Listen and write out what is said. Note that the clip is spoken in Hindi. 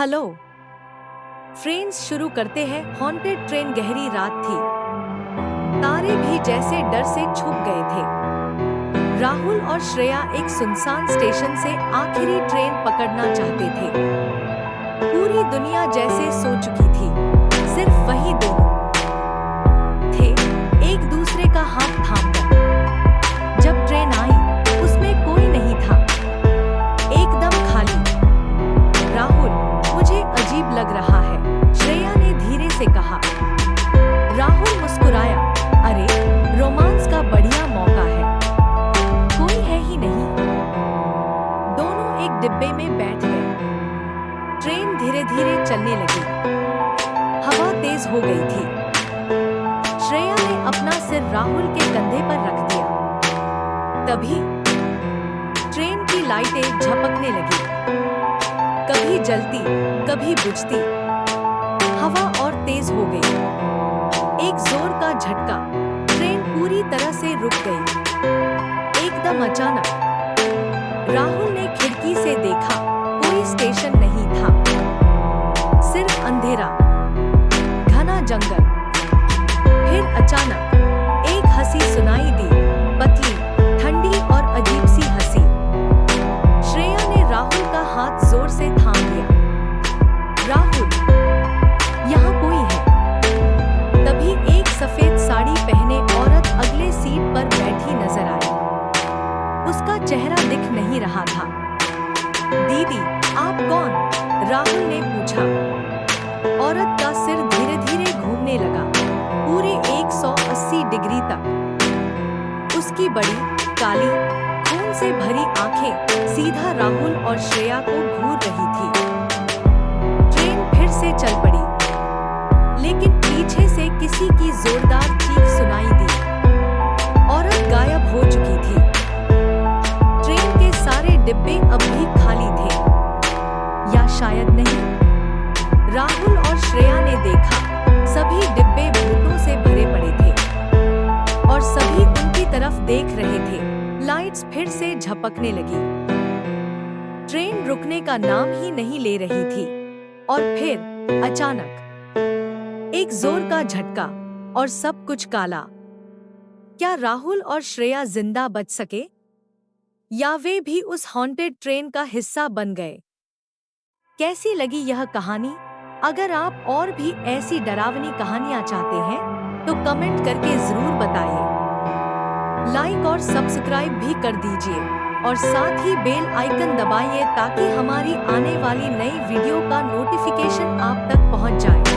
हेलो फ्रेंड्स, शुरू करते हैं। Haunted train. गहरी रात थी। तारे भी जैसे डर से छुप गए थे। राहुल और श्रेया एक सुनसान स्टेशन से आखिरी ट्रेन पकड़ना चाहते थे। पूरी दुनिया जैसे सो चुकी थी, सिर्फ वही दोनों थे, एक दूसरे का हाथ थामकर। जब ट्रेन आई, उसमें कोई नहीं था, एकदम खाली। राहुल, मुझे अजीब लग रहा है, श्रेया ने धीरे से कहा। राहुल मुस्कुराया। अरे, रोमांस का बढ़िया मौका है, कोई है ही नहीं। दोनों एक डिब्बे में बैठ गए। ट्रेन धीरे धीरे चलने लगी। हवा तेज हो गई थी। श्रेया ने अपना सिर राहुल के कंधे पर रख दिया। तभी ट्रेन की लाइटें झपकने लगी, कभी जलती, कभी बुझती। हवा और तेज हो गई। एक जोर का झटका, ट्रेन पूरी तरह से रुक गई। एकदम अचानक राहुल ने खिड़की से देखा, कोई स्टेशन नहीं था, सिर्फ अंधेरा, घना जंगल। फिर अचानक एक हंसी सुनाई दी, पतली, ठंडी और अजीब सी हंसी। श्रेया ने राहुल का हाथ जोर से थाम लिया। राहुल, यहाँ कोई है। तभी एक सफेद साड़ी पहने औरत अगले सीट पर बैठी नजर आई। उसका चेहरा दिख नहीं रहा था। दीदी, आप कौन? राहुल ने पूछा। औरत का सिर धीरे धीरे घूमने लगा, पूरे 180 डिग्री तक। उसकी बड़ी, काली, खून से भरी आंखें सीधा राहुल और श्रेया को घूर रही थी। ट्रेन फिर से चल पड़ी, लेकिन पीछे से किसी की जोरदार चीख सुनाई दी। औरत गायब हो चुकी थी। ट्रेन के सारे डिब्बे अब भी खाली थे, या शायद नहीं। राहुल और श्रेया ने देखा, सभी डिब्बे भूतों से भरे पड़े थे और सभी उनकी तरफ देख रहे थे। लाइट्स फिर से झपकने लगी। ट्रेन रुकने का नाम ही नहीं ले रही थी। और फिर अचानक एक जोर का झटका और सब कुछ काला। क्या राहुल और श्रेया जिंदा बच सके, या वे भी उस हॉन्टेड ट्रेन का हिस्सा बन गए? कैसी लगी यह कहानी? अगर आप और भी ऐसी डरावनी कहानियां चाहते हैं तो कमेंट करके जरूर बताइए। लाइक और सब्सक्राइब भी कर दीजिए और साथ ही बेल आइकन दबाइए ताकि हमारी आने वाली नई वीडियो का नोटिफिकेशन आप तक पहुंच जाए।